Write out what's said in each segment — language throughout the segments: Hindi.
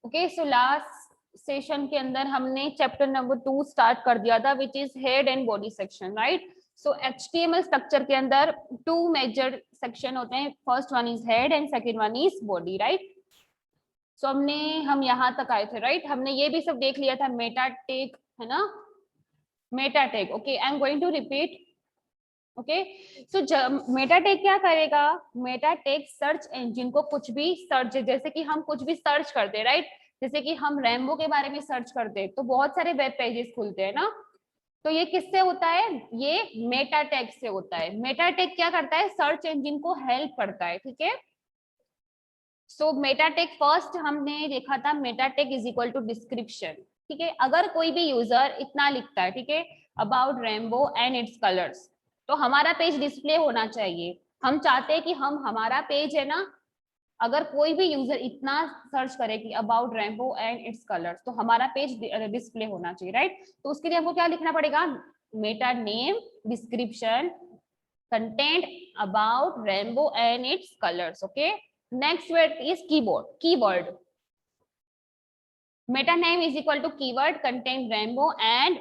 ओके, सो लास्ट सेशन के अंदर हमने चैप्टर नंबर 2 स्टार्ट कर दिया था, which is head and body section, right. So HTML structure के अंदर 2 मेजर सेक्शन होते हैं, first one is head and second one is body, right. So हम यहाँ तक आए थे, राइट। हमने ये भी सब देख लिया था, मेटा टैग है ना, meta tag. Okay, I am going to repeat. Okay, so meta tag क्या करेगा? मेटा टैग सर्च इंजन को कुछ भी सर्च, जैसे कि हम कुछ भी सर्च करते हैं, राइट। जैसे कि हम रेनबो के बारे में सर्च करते हैं तो बहुत सारे वेब पेजेस खुलते हैं ना, तो ये किससे होता है? ये मेटा टैग से होता है। मेटा टैग क्या करता है? सर्च इंजन को हेल्प करता है, ठीक है। सो मेटा टैग फर्स्ट हमने देखा था, meta tag is equal to description, ठीक है। अगर कोई भी यूजर इतना लिखता है, ठीक है, about rainbow and its colours, तो हमारा पेज डिस्प्ले होना चाहिए। हम चाहते हैं कि हमारा पेज है ना, अगर कोई भी यूजर इतना सर्च करे कि about rainbow and its colours, तो हमारा पेज डिस्प्ले होना चाहिए, राइट। तो उसके लिए हमको क्या लिखना पड़ेगा? Meta name, description, content about rainbow and its colours. Okay, next word is keyword. Meta name is equal to keyword, content rainbow and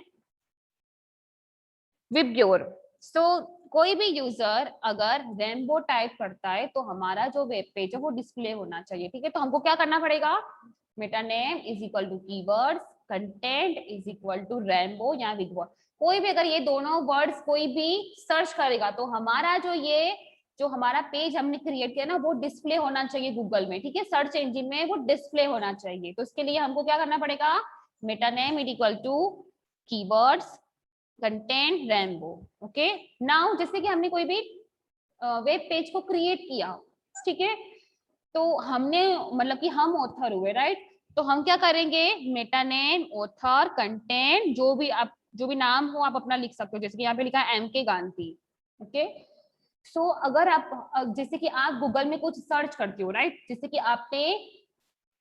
VIBGYOR. So कोई भी यूजर अगर रेनबो टाइप करता है तो हमारा जो वेब पेज है वो डिस्प्ले होना चाहिए, ठीक है। तो हमको क्या करना पड़ेगा? Meta name is equal to keywords, content is equal to rainbow या विब्ग्योर। कोई भी अगर ये दोनों वर्ड्स कोई भी सर्च करेगा तो हमारा जो हमारा पेज हमने क्रिएट किया ना वो डिस्प्ले होना चाहिए गूगल में, ठीक है, सर्च इंजिन में वो डिस्प्ले होना चाहिए। तो इसके लिए हमको क्या करना पड़ेगा? Meta name is equal to keywords, content, rainbow. Okay, now जैसे कि हमने कोई भी वेब पेज को क्रिएट किया, ठीक है, तो हमने मतलब कि हम ऑथर हुए, राइट। तो हम क्या करेंगे? मेटा नेम, ऑथर, कंटेंट, जो भी नाम हो आप अपना लिख सकते हो, जैसे कि यहाँ पे लिखा है MK गांधी। ओके, सो अगर आप जैसे कि आप गूगल में कुछ सर्च करते हो, राइट, जैसे कि आपने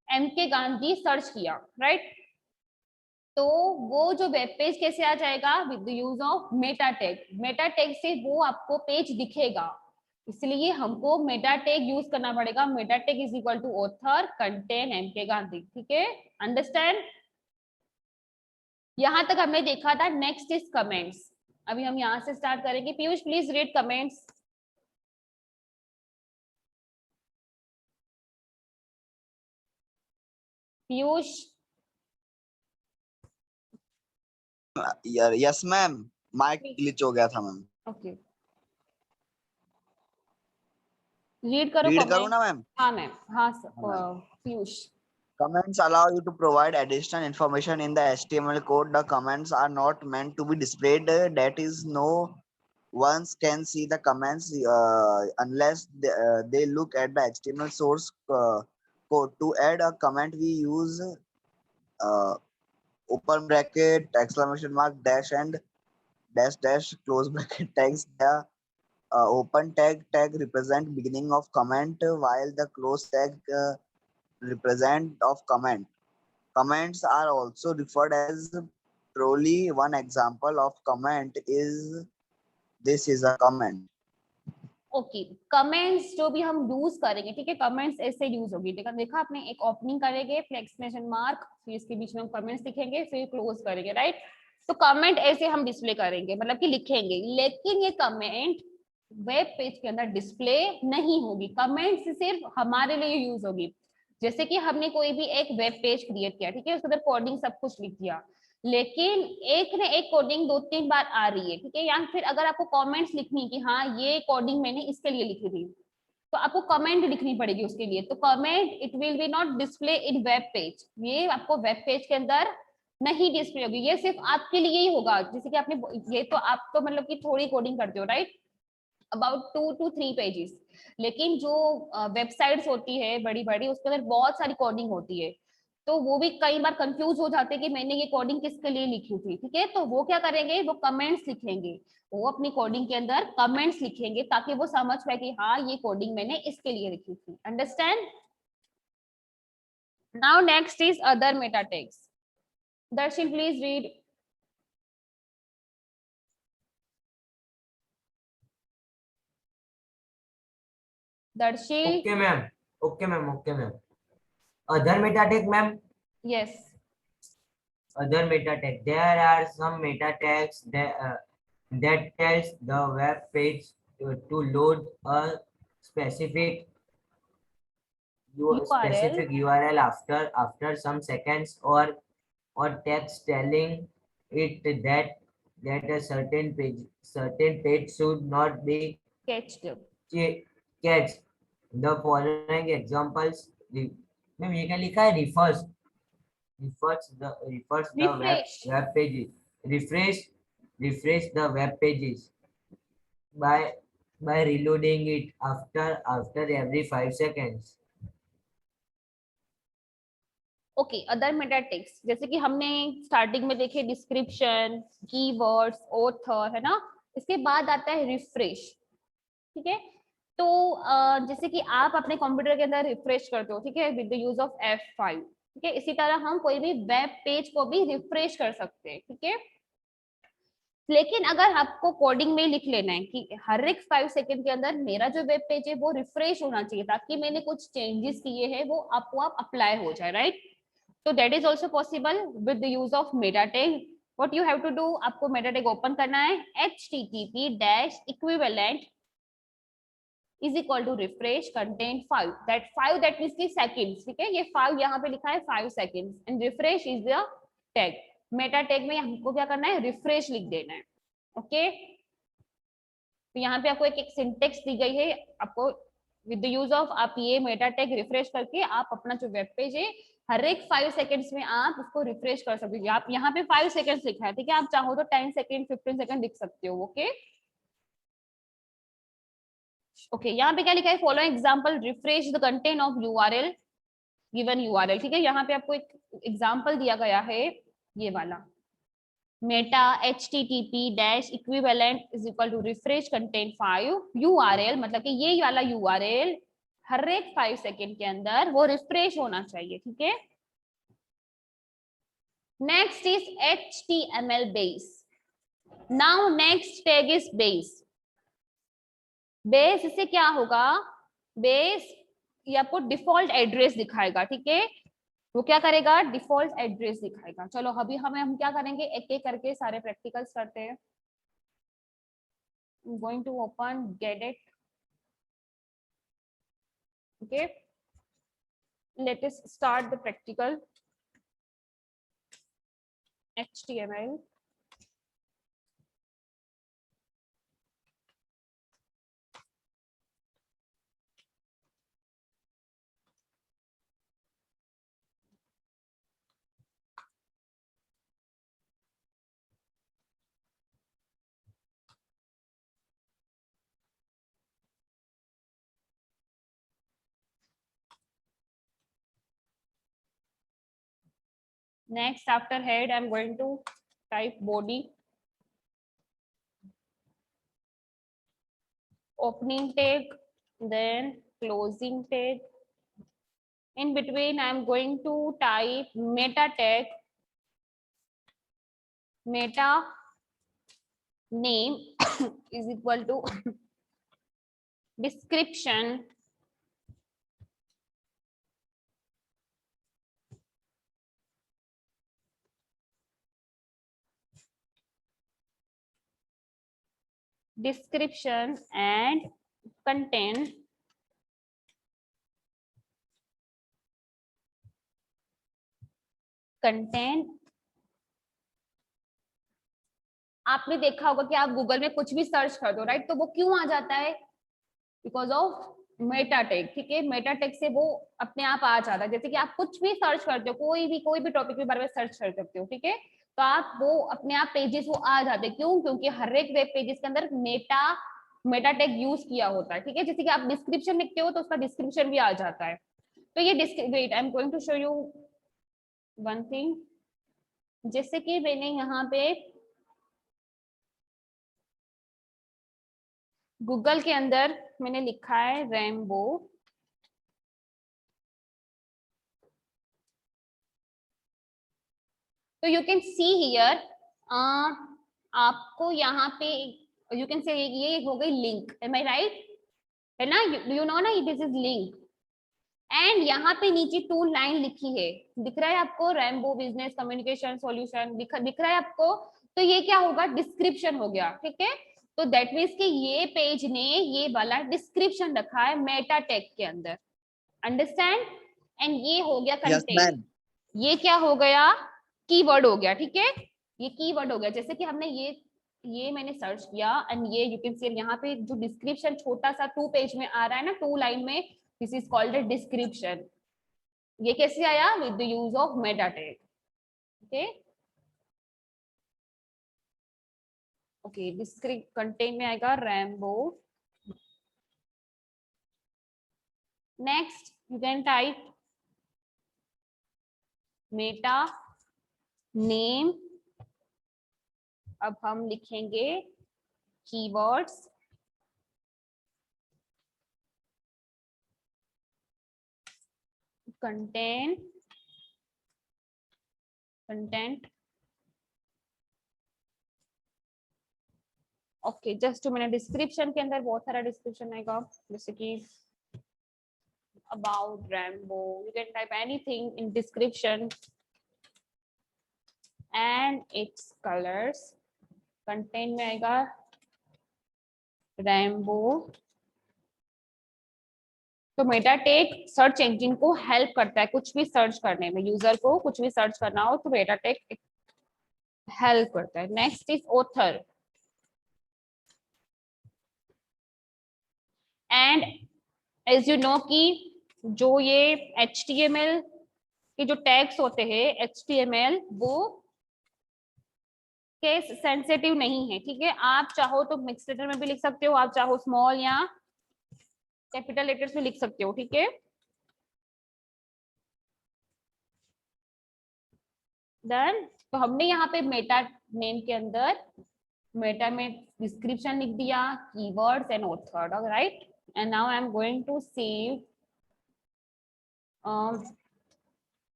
MK गांधी सर्च किया, राइट, तो वो जो वेब पेज कैसे आ जाएगा? With the use of meta tag. Meta tag से वो आपको पेज दिखेगा, इसलिए हमको मेटा टैग यूज करना पड़ेगा। Meta tag is equal to author, content, MK Gandhi, ठीक है, अंडरस्टैंड। यहां तक हमने देखा था। Next is comments. अभी हम यहां से स्टार्ट करेंगे। Piyush please read comments. Piyush. Yes ma'am, mic glitch हो गया था मैम। ओके, रीड करो रीड करूँ कमेंट। ना मैम? हाँ मैम, हाँ Piyush. Comments allow you to provide additional information in the HTML code. The comments are not meant to be displayed. That is, no one can see the comments unless they look at the HTML source code. To add a comment, we use open bracket, exclamation mark, dash, and dash dash close bracket tags. The open tag represent beginning of comment, while the close tag represent of comment. Comments are also referred as trolley. One example of comment is this is a comment. Okay, comments जो भी हम यूज करेंगे, ठीक है, कमेंट्स ऐसे यूज होगी। देखा आपने, एक ओपनिंग करेंगे, फिर एक्सक्लेमेशन मार्क, फिर इसके बीच में हम कमेंट्स लिखेंगे, फिर क्लोज करेंगे, राइट। तो कमेंट ऐसे हम डिस्प्ले करेंगे, मतलब कि लिखेंगे, लेकिन ये कमेंट वेब पेज के अंदर डिस्प्ले नहीं होगी। कमेंट्स सिर्फ हमारे लिए यूज होगी। जैसे कि हमने कोई भी एक वेब पेज क्रिएट किया, ठीक है, उसके अंदर कोडिंग सब कुछ लिख दिया, लेकिन एक ने एक कोडिंग 2-3 बार आ रही है, ठीक है, या फिर अगर आपको कमेंट्स लिखनी कि हाँ ये कोडिंग मैंने इसके लिए लिखी थी, तो आपको कमेंट लिखनी पड़ेगी उसके लिए। तो comment it will be not display in web page, ये आपको वेब पेज के अंदर नहीं डिस्प्ले होगी, ये सिर्फ आपके लिए ही होगा। जैसे कि आपने ये तो आप तो मतलब कि थोड़ी कोडिंग करते हो, राइट, अबाउट 2 to 3 पेजेस, लेकिन जो वेबसाइट्स होती है बड़ी बड़ी, उसके अंदर बहुत सारी कोडिंग होती है, तो वो भी कई बार कंफ्यूज हो जाते हैं कि मैंने ये कोडिंग किसके लिए लिखी थी, ठीक है। तो वो क्या करेंगे? वो कमेंट्स लिखेंगे, वो अपनी कोडिंग के अंदर कमेंट्स लिखेंगे ताकि वो समझ पाए कि हाँ ये कोडिंग मैंने इसके लिए लिखी थी, understand. Now next is other meta tags. Darshan please read. Darshi. Okay ma'am, okay ma'am, okay ma'am. Other meta tag ma'am Yes. Other meta tag. There are some meta tags that tells the web page to load a specific URL. URL after some seconds, or text telling it that a certain page should not be Catched. catched. The following examples, ma'am ये क्या लिखा है? refers the Refresh. web pages. refresh refresh the web pages by reloading it after every 5 seconds. Okay, other matter text जैसे कि हमने स्टार्टिंग में देखे डिस्क्रिप्शन, कीवर्ड्स, ऑथर, है ना. इसके बाद आता है रिफ्रेश. ठीक है, तो जैसे कि आप अपने कंप्यूटर के अंदर रिफ्रेश करते हो, ठीक है, with the use of F5. ठीक है, इसी तरह हम कोई भी वेब पेज को भी रिफ्रेश कर सकते हैं. ठीक है, लेकिन अगर आपको कोडिंग में लिख लेना है कि हर एक 5 सेकंड के अंदर मेरा जो वेब पेज है वो रिफ्रेश होना चाहिए ताकि मैंने कुछ चेंजेस किए हैं वो आपको आप अप्लाई हो जाए, राइट. तो that is also possible with the use of meta tag. What you have to do, आपको मेटा टैग ओपन करना है, http-equivalent is equal to refresh content 5. that 5 that means की seconds. ठीक है, ये 5 यहाँ पे लिखा है 5 seconds and refresh is the tag. Meta tag में हमको क्या करना है, रिफ्रेश लिख देना है. ओके, तो यहाँ पे आपको एक सिंटेक्स दी गई है, आपको विद द यूज ऑफ आप ये मेटा टैग रिफ्रेश करके आप अपना जो वेब पेज है हर एक 5 सेकंड्स में आप उसको रिफ्रेश कर सकते हो. आप यहाँ पे 5 सेकंड्स लिखा है, ठीक है, आप चाहो तो 10 सेकंड 15 सेकंड लिख सकते हो. ओके ओके, यहाँ पे क्या लिखा है, follow example refresh the content of URL given URL. ठीक है, यहाँ पे आपको एक एग्जांपल दिया गया है, ये वाला Meta http-equivalent is equal to refresh content 5 URL, मतलब कि ये वाला URL हर एक 5 सेकंड के अंदर वो रिफ्रेश होना चाहिए. ठीक है, next is HTML base. Now next tag is base. Base इससे क्या होगा, बेस ये आपको डिफॉल्ट एड्रेस दिखाएगा. ठीक है, वो क्या करेगा, डिफॉल्ट एड्रेस दिखाएगा. चलो अभी हम क्या करेंगे, एक एक करके सारे प्रैक्टिकल्स करते हैं. I'm going to open Gedit. Okay, let us start the practical HTML. Next, after head, I'm going to type body, opening tag, then closing tag. In between, I'm going to type meta tag, meta name is equal to description and content आपने देखा होगा कि आप गूगल में कुछ भी सर्च कर दो, राइट, तो वो क्यों आ जाता है, बिकॉज ऑफ मेटा टैग. ठीक है, मेटा टैग से वो अपने आप आ जाता है. जैसे कि आप कुछ भी सर्च करते हो, कोई भी टॉपिक के बारे में सर्च कर सकते हो. ठीक है, तो आप वो अपने आप पेजेस वो आ जाते हैं. क्यों, क्योंकि हर एक वेब पेजेस के अंदर मेटा टैग यूज किया होता है. ठीक है, जैसे कि आप डिस्क्रिप्शन लिखते हो तो उसका डिस्क्रिप्शन भी आ जाता है. तो ये wait, I am going to show you one thing. जैसे कि मैंने यहाँ पे गूगल के अंदर मैंने लिखा है रेनबो, तो यू कैन सी हियर, आपको यहाँ पे यू कैन से ये हो गई लिंक, एम आई राइट, है ना, यू नो ना, दिस इज लिंक. एंड यहाँ पे नीचे 2 लाइन लिखी है, दिख रहा है आपको, रेनबो बिजनेस कम्युनिकेशन सॉल्यूशन दिख रहा है आपको, तो ये क्या होगा, डिस्क्रिप्शन हो गया, ठीक है। तो दैट मीन्स कि ये पेज ने ये वाला डिस्क्रिप्शन रखा है मेटा टैग के अंदर, अंडरस्टैंड। एंड ये हो गया यस कंटेंट, मैम। ये क्या हो गया, कीवर्ड हो गया, ठीक है, ये कीवर्ड हो गया। जैसे कि हमने ये मैंने सर्च किया एंड ये यू कैन सी यहाँ पे जो डिस्क्रिप्शन छोटा सा 2 पेज में आ रहा है ना, 2 लाइन में, this is called a description. ये कैसे आया, with the use of meta tag, okay. Okay, describe content में आएगा rainbow. Next you can type Meta name, अब हम लिखेंगे keywords, content okay. Just to minute, description के अंदर बहुत सारा डिस्क्रिप्शन आएगा, जैसे कि about Rambo, you can type anything in description and its colors। Content में आएगा Rambo। तो मेटा टैग सर्च इंजन को हेल्प करता है कुछ भी सर्च करने में, यूजर को कुछ भी सर्च करना हो तो मेटा टैग हेल्प करता है। Next is author, and as you know कि जो ये HTML के जो टैग्स होते हैं, HTML वो केस सेंसिटिव नहीं है, ठीक है। आप चाहो तो मिक्स लेटर में भी लिख सकते हो, आप चाहो स्मॉल या कैपिटल लेटर्स में लिख सकते हो, ठीक है। डन। तो हमने यहाँ पे मेटा नेम के अंदर मेटा में डिस्क्रिप्शन लिख दिया, keywords and author, right. And now I am going to save,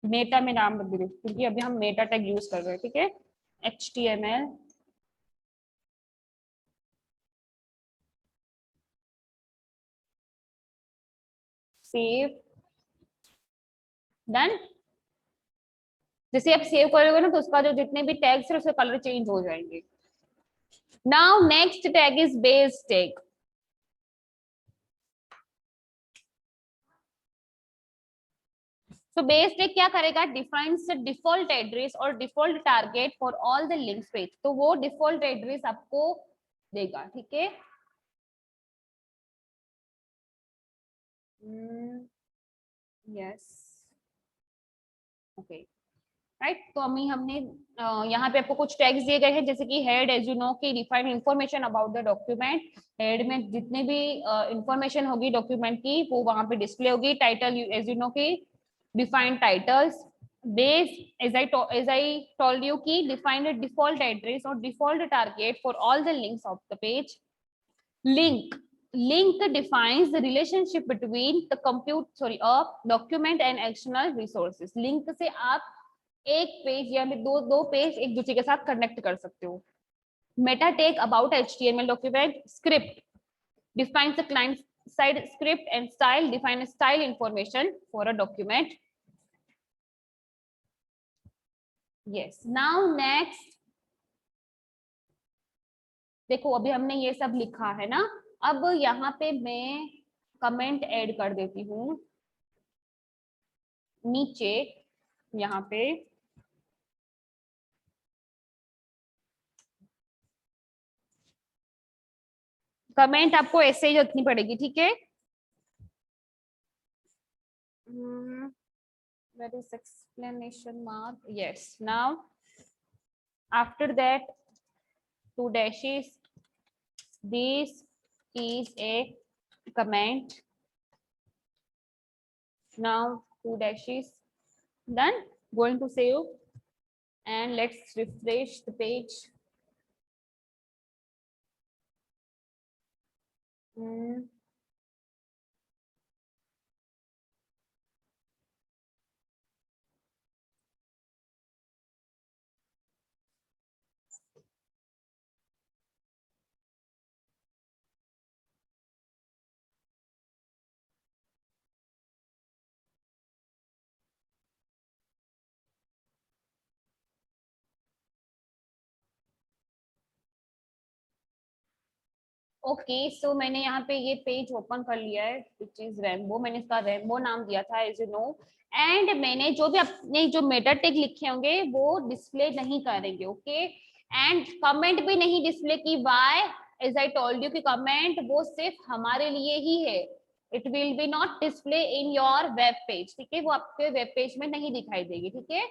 meta में नाम रख दीजिए क्योंकि अभी हम मेटा टैग यूज कर रहे हैं, ठीक है। HTML save, done. जैसे आप सेव करोगे ना तो उसका जो जितने भी टैग्स है उसके कलर चेंज हो जाएंगे। Now next tag is base tag. तो बेस टैग क्या करेगा, डिफाइंस डिफॉल्ट एड्रेस और default target for all the links page. तो वो डिफॉल्ट एड्रेस आपको देगा, ठीक है। Yes, okay, right. तो अभी हमने यहाँ पे आपको कुछ टैग्स दिए गए हैं, जैसे कि हेड, एज यू नो की define information about the document. Head में जितने भी इंफॉर्मेशन होगी डॉक्यूमेंट की वो वहां पे डिस्प्ले होगी। टाइटल, एज यू नो की define titles. Base, as I told you की define a default address or default target for all the links of the page। link, link defines the relationship between the a document and external resources। link से आप एक पेज या दो पेज एक दूसरे के साथ कनेक्ट कर सकते हो। Meta tag about HTML document। script defines the client side script and style define style information for a document। yes, now next देखो अभी हमने ये सब लिखा है ना, अब यहाँ पे मैं कमेंट ऐड कर देती हूँ नीचे, यहाँ पे कमेंट आपको ऐसे ही रखनी पड़ेगी, ठीक है। That is explanation mark, yes। now after that 2 dashes, this is a comment, now 2 dashes, done। Going to save and let's refresh the page। Okay so मैंने यहाँ पे ये पेज ओपन कर लिया है विच इज रेनबो, मैंने इसका रेनबो नाम दिया था एज यू नो, एंड मैंने जो भी अपने जो मेटा टैग लिखे होंगे वो डिस्प्ले नहीं करेंगे, ओके एंड कमेंट भी नहीं डिस्प्ले की, why, as I told you कि कमेंट वो सिर्फ हमारे लिए ही है, it will be not display in your web page, ठीक है, वो आपके वेब पेज में नहीं दिखाई देगी, ठीक है।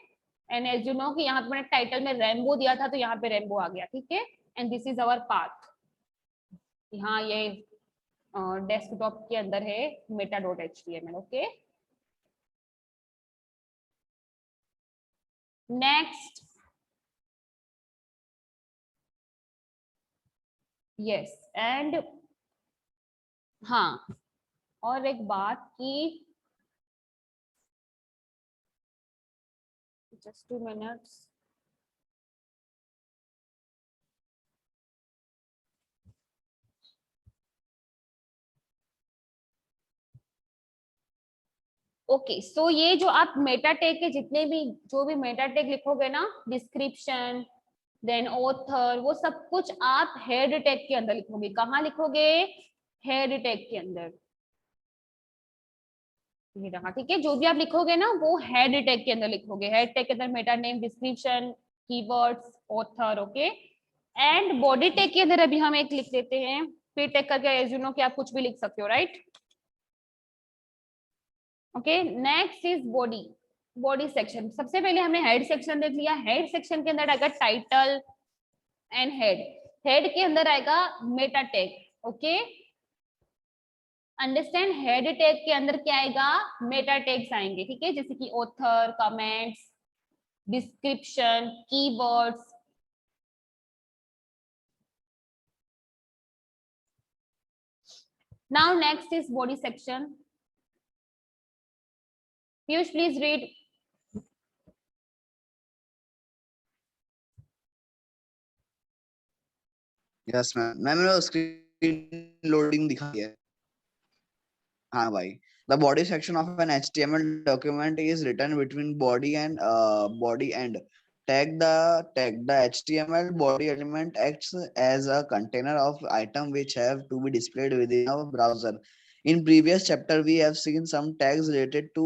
एंड एज यू नो कि यहाँ पे मैंने टाइटल में रेनबो दिया था तो यहाँ पे रेनबो आ गया, ठीक है, and this is our path, यहाँ ये डेस्कटॉप के अंदर है meta.html, okay. Next, yes and हाँ, और एक बात की, जस्ट 2 मिनट्स, ओके सो ये जो आप मेटा टैग के जितने भी जो भी मेटा टैग लिखोगे ना, डिस्क्रिप्शन देन ऑथर, वो सब कुछ आप हेड टैग के अंदर लिखोगे, कहाँ लिखोगे, हेड टैग के अंदर, ये रहा, ठीक है, जो भी आप लिखोगे ना वो हेड टैग के अंदर लिखोगे, हेड टैग के अंदर Meta name, description, keywords, author, okay, and body tag के अंदर अभी हम एक लिख देते हैं, फिर टैग करके एज यू नो कि आप कुछ भी लिख सकते हो, right, okay. Next is body, body section, सबसे पहले हमने हेड सेक्शन देख लिया, हेड सेक्शन के अंदर आएगा टाइटल एंड हेड, हेड के अंदर आएगा Meta tag, okay, understand, head tag के अंदर क्या आएगा, मेटा टैग्स आएंगे, ठीक है, जैसे कि author, comments, description, keywords, now next is body section, Piyush please read. Yes ma'am, मैंने स्क्रीन लोडिंग दिखाई है। हाँ भाई, the body section of an HTML document is written between body and tag. The HTML body element acts as a container of item which have to be displayed within a browser. In previous chapter, we have seen some tags related to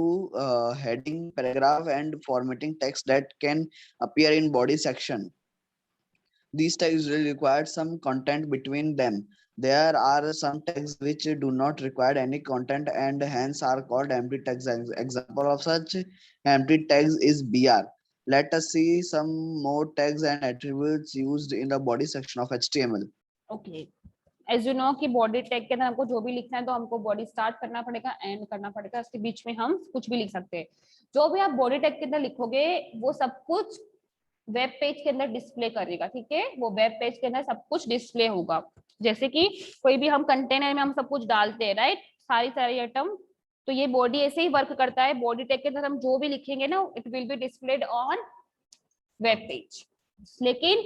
heading, paragraph, and formatting text that can appear in body section. These tags will require some content between them. There are some tags which do not require any content and hence are called empty tags. Example of such empty tags is BR. Let us see some more tags and attributes used in the body section of HTML. Okay, as you know कि बॉडी टैग के अंदर हमको जो भी लिखना है तो हमको बॉडी स्टार्ट करना पड़ेगा, एंड करना पड़ेगा, उसके बीच में हम कुछ भी लिख सकते हैं, जो भी आप बॉडी टैग के अंदर लिखोगे वो सब कुछ वेब पेज के अंदर डिस्प्ले करेगा, ठीक है, वो वेब पेज के अंदर सब कुछ डिस्प्ले होगा, जैसे कि कोई भी हम कंटेनर में हम सब कुछ डालते हैं, राइट, सारी आइटम, तो ये बॉडी ऐसे ही वर्क करता है, बॉडी टैग के अंदर हम जो भी लिखेंगे ना it will be displayed on web page. लेकिन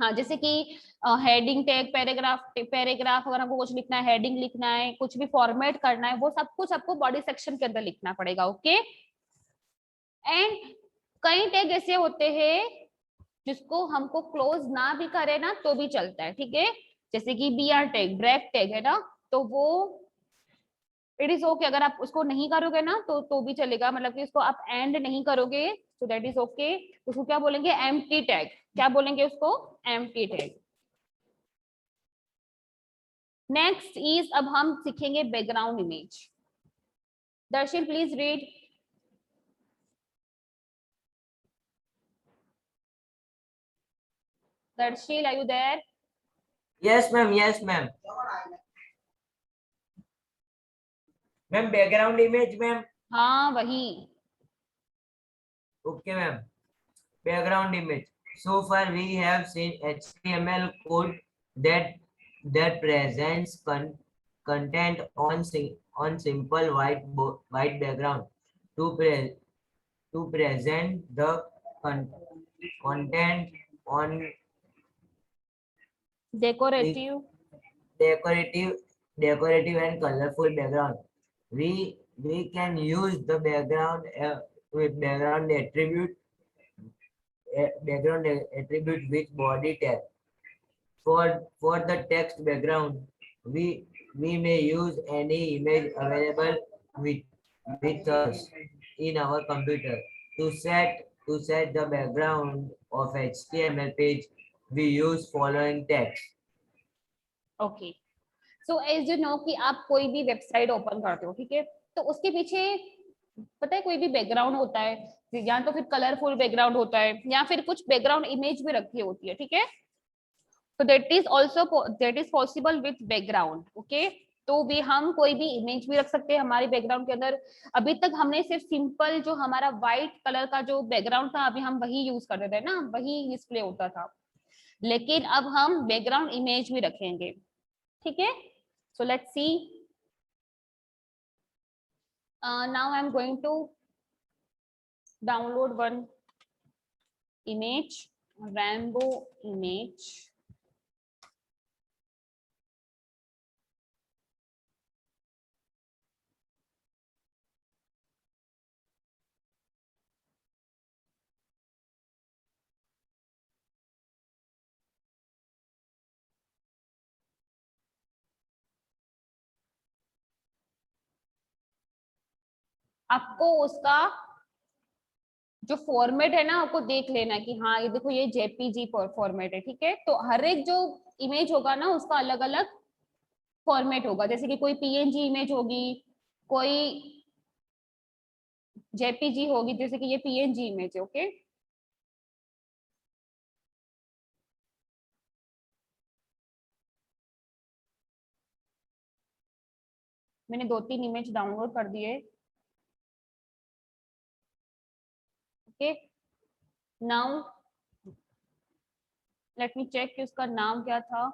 हाँ, जैसे कि हेडिंग टैग, पैराग्राफ अगर हमको कुछ लिखना है, हेडिंग लिखना है, कुछ भी फॉर्मेट करना है, वो सब कुछ आपको बॉडी सेक्शन के अंदर लिखना पड़ेगा, ओके। एंड कई टैग ऐसे होते हैं जिसको हमको क्लोज ना भी करे ना तो भी चलता है, ठीक है, जैसे कि BR टैग, ब्रेक टैग है ना, तो वो इट इज ओके, अगर आप उसको नहीं करोगे ना तो भी चलेगा, मतलब कि उसको आप एंड नहीं करोगे तो दैट इज ओके, उसको क्या बोलेंगे, एम्प्टी टैग, क्या बोलेंगे उसको, एम्प्टी टैग। नेक्स्ट इज, अब हम सीखेंगे background image, Darshan please read. Darshil, are you there? Yes, ma'am. Yes, ma'am. Ma'am, background image, ma'am. हाँ वही, Okay, ma'am. Background image. So far, we have seen HTML code that presents content on simple white background to present the content on decorative, decorative and colorful background. We can use the background with background attribute with body tag. For the text background, We may use any image available with us in our computer. To set the background of HTML page, we use following text. Okay, so as you know कि आप कोई भी वेबसाइट ओपन करते हो, ठीक है, तो उसके पीछे पता है कोई भी बैकग्राउंड होता है, या तो फिर कलरफुल बैकग्राउंड होता है या फिर कुछ बैकग्राउंड इमेज भी रखी होती है, ठीक है। तो that is possible with background, okay. तो भी हम कोई भी इमेज भी रख सकते हैं हमारे बैकग्राउंड के अंदर। अभी तक हमने सिर्फ सिंपल जो हमारा व्हाइट कलर का जो बैकग्राउंड था अभी हम वही यूज करते थे ना, वही डिस्प्ले होता था, लेकिन अब हम बैकग्राउंड इमेज भी रखेंगे, ठीक है। So let's see, now I am going to download one image, Rainbow image. आपको उसका जो फॉर्मेट है ना आपको देख लेना कि हाँ ये देखो ये जेपीजी फॉर्मेट है, ठीक है। तो हर एक जो इमेज होगा ना उसका अलग अलग फॉर्मेट होगा, जैसे कि कोई पीएनजी इमेज होगी, कोई जेपीजी होगी, जैसे कि ये पीएनजी इमेज है, ओके। मैंने 2-3 इमेज डाउनलोड कर दिए, okay. Now let me check कि उसका नाम क्या था।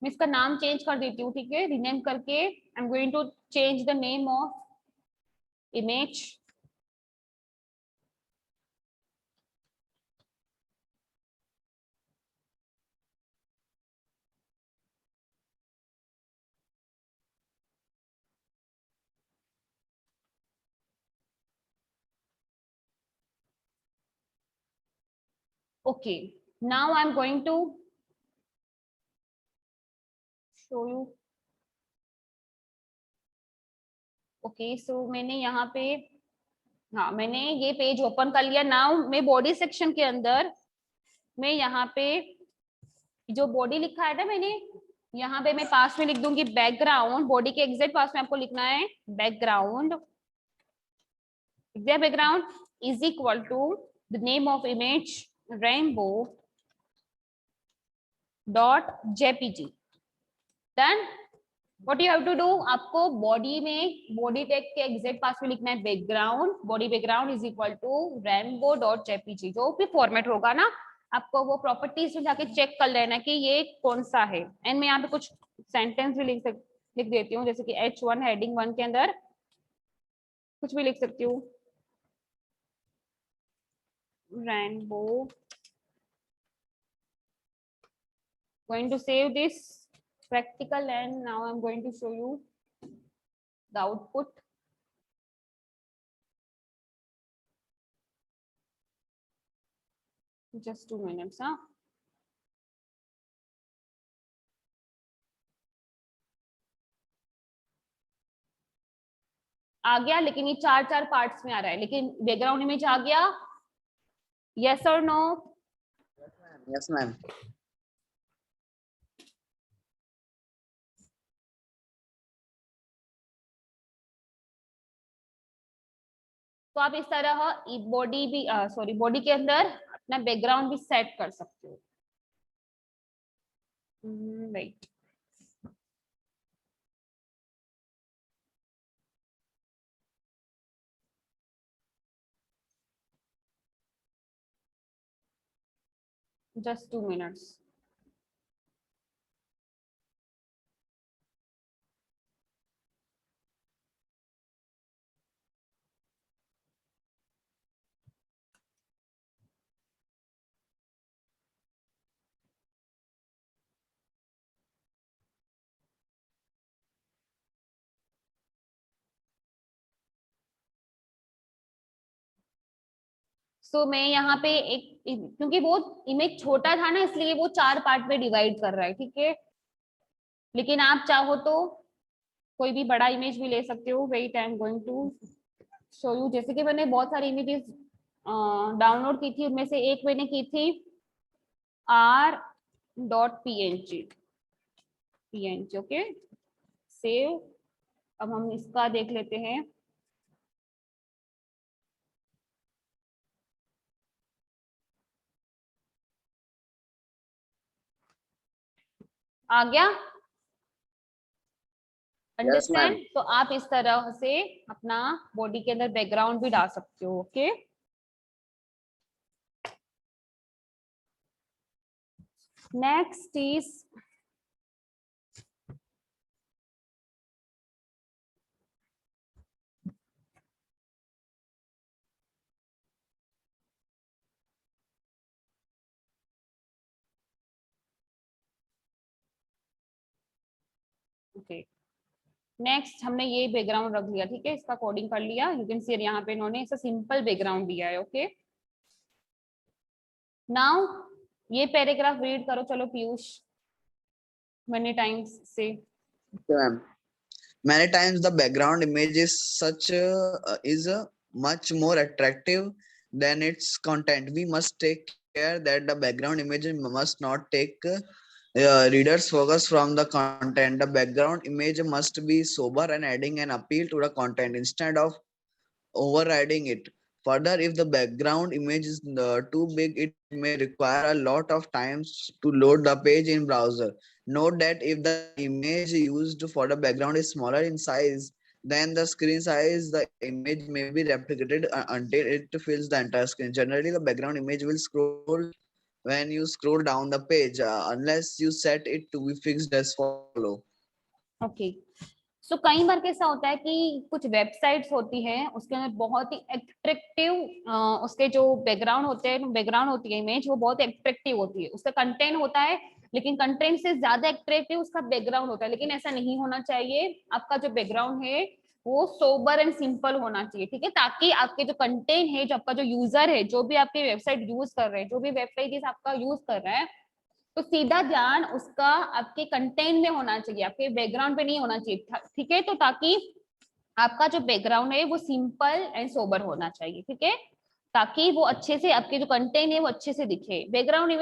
मैं इसका नाम चेंज कर देती हूँ, ठीक है, रीनेम करके। I am going to change the name of image. Okay, now I'm going to show you. Okay, so मैंने यहाँ पे, हाँ मैंने ये पेज ओपन कर लिया। नाउ मैं बॉडी सेक्शन के अंदर, मैं यहाँ पे जो बॉडी लिखा है ना मैंने, यहाँ पे मैं पास में लिख दूंगी बैकग्राउंड। बॉडी के एग्जैक्ट पास में आपको लिखना है background. Background is equal to the name of image rainbow dot JPG. Then what you have to do, आपको बॉडी में बॉडी टैग के एग्जैक्ट पास में लिखना है background. Body background is equal to rainbow dot JPG. जो भी फॉर्मेट होगा ना आपको वो प्रॉपर्टीज में जाके चेक कर लेना कि ये कौन सा है। एंड मैं यहाँ पे कुछ सेंटेंस भी लिख देती हूँ, जैसे कि H1 हेडिंग 1 के अंदर कुछ भी लिख सकती हूँ, rainbow. Going to save this practical and now I'm going to show you the output. Just 2 minutes, huh? आ गया, लेकिन ये 4 पार्ट्स में आ रहा है, लेकिन बैकग्राउंड इमेज आ गया। यस और नो? Yes ma'am. तो आप इस तरह बॉडी भी सॉरी बॉडी के अंदर अपना बैकग्राउंड भी सेट कर सकते हो। Right, just 2 minutes. सो मैं यहाँ पे एक, क्योंकि वो इमेज छोटा था ना इसलिए वो 4 पार्ट में डिवाइड कर रहा है, ठीक है। लेकिन आप चाहो तो कोई भी बड़ा इमेज भी ले सकते हो। Wait, I am going to show you. जैसे कि मैंने बहुत सारी इमेजेस डाउनलोड की थी, उनमें से एक मैंने की थी r.png। Okay, save. अब हम इसका देख लेते हैं। आ गया? Yes, ma'am. अंडरस्टैंड? तो आप इस तरह से अपना बॉडी के अंदर बैकग्राउंड भी डाल सकते हो। Okay, next is okay. Next हमने ये बैकग्राउंड रख लिया, ठीक है, इसका कोडिंग कर लिया। यू कैन सी यहाँ पे इन्होंने ऐसा सिंपल बैकग्राउंड दिया है। ओके, नाउ ये पैराग्राफ रीड करो। चलो Piyush, many times say। Okay, ma'am. Many times the background image is much more attractive than its content. We must take care that the background image must not take readers' focus from the content. The background image must be sober and adding an appeal to the content instead of overriding it. Further, if the background image is too big, it may require a lot of times to load the page in browser. Note that if the image used for the background is smaller in size than the screen size, the image may be replicated until it fills the entire screen. Generally, the background image will scroll when you scroll down the page, unless you set it to be fixed as follow. Okay, so कई बार कैसा होता है कि कुछ वेबसाइट्स होती हैं, उसके अंदर बहुत ही एट्रैक्टिव उसके जो बैकग्राउंड होते हैं, बैकग्राउंड होती है इमेज, वो बहुत एट्रैक्टिव होती है। उसका कंटेंट होता है, लेकिन कंटेंट से ज्यादा एट्रैक्टिव उसका बैकग्राउंड होता है। लेकिन ऐसा नहीं होना चाहिए। आपका जो बैकग्राउंड है वो सोबर एंड सिंपल होना चाहिए, ठीक है, ताकि आपके जो कंटेंट है, जो आपका जो यूजर है, जो भी आपकी वेबसाइट यूज कर रहे हैं, जो भी वेबसाइट आपका यूज कर रहा है, तो सीधा ध्यान उसका आपके कंटेंट में होना चाहिए, आपके बैकग्राउंड पे नहीं होना चाहिए, ठीक है। तो ताकि आपका जो बैकग्राउंड है वो सिंपल एंड सोबर होना चाहिए, ठीक है, ताकि वो अच्छे से आपके जो कंटेंट है वो अच्छे से दिखे। बैकग्राउंड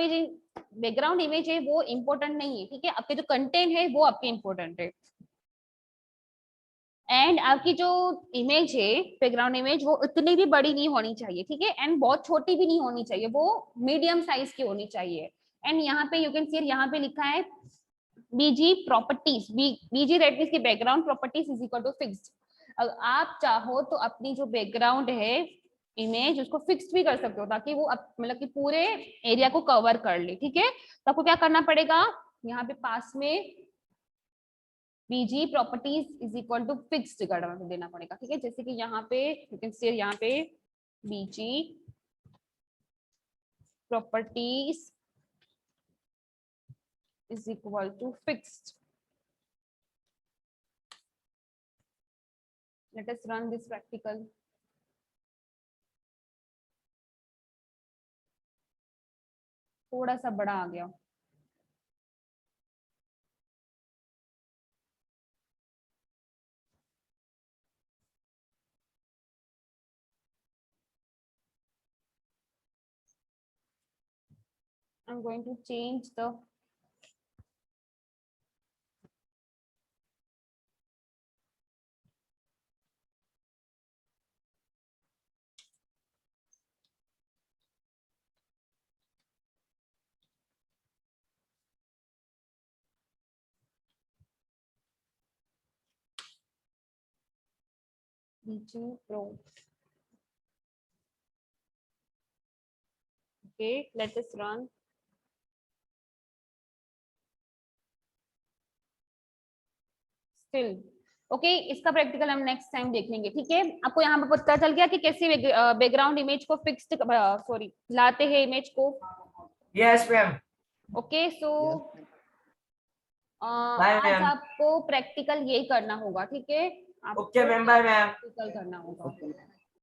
इमेज है वो इम्पोर्टेंट नहीं है, ठीक है, आपके जो कंटेंट है वो आपके इम्पोर्टेंट है। एंड आपकी जो इमेज है, बैकग्राउंड इमेज, वो इतनी भी बड़ी नहीं होनी चाहिए, ठीक है, एंड बहुत छोटी भी नहीं होनी चाहिए, वो मीडियम साइज की होनी चाहिए। एंड यहाँ पे यू कैन सी, यहाँ पे लिखा है BG properties, BG that means की background properties is equal to fixed. आप चाहो तो अपनी जो बैकग्राउंड है इमेज, उसको फिक्स्ड भी कर सकते हो, ताकि वो मतलब कि पूरे एरिया को कवर कर ले, ठीक है। तो आपको क्या करना पड़ेगा, यहाँ पे पास में BG properties is equal to fixed देना पड़ेगा, ठीक है। जैसे कि यहाँ पे यू कैन सी, यहाँ पे बीजी properties is equal to fixed. Let us run this practical. थोड़ा सा बड़ा आ गया। I'm going to change the BG Pro. Okay, let us run. Still okay इसका प्रैक्टिकल हम नेक्स्ट टाइम देख लेंगे, ठीक है। आपको यहाँ पे पता चल गया कि कैसे बैकग्राउंड इमेज को फिक्स्ड सॉरी लाते हैं इमेज को। Yes, ma'am. ओके, सो Bye, आज ma'am. आपको प्रैक्टिकल यही करना होगा, ठीक है। Okay, ma'am. Bye, ma'am. Practical करना होगा।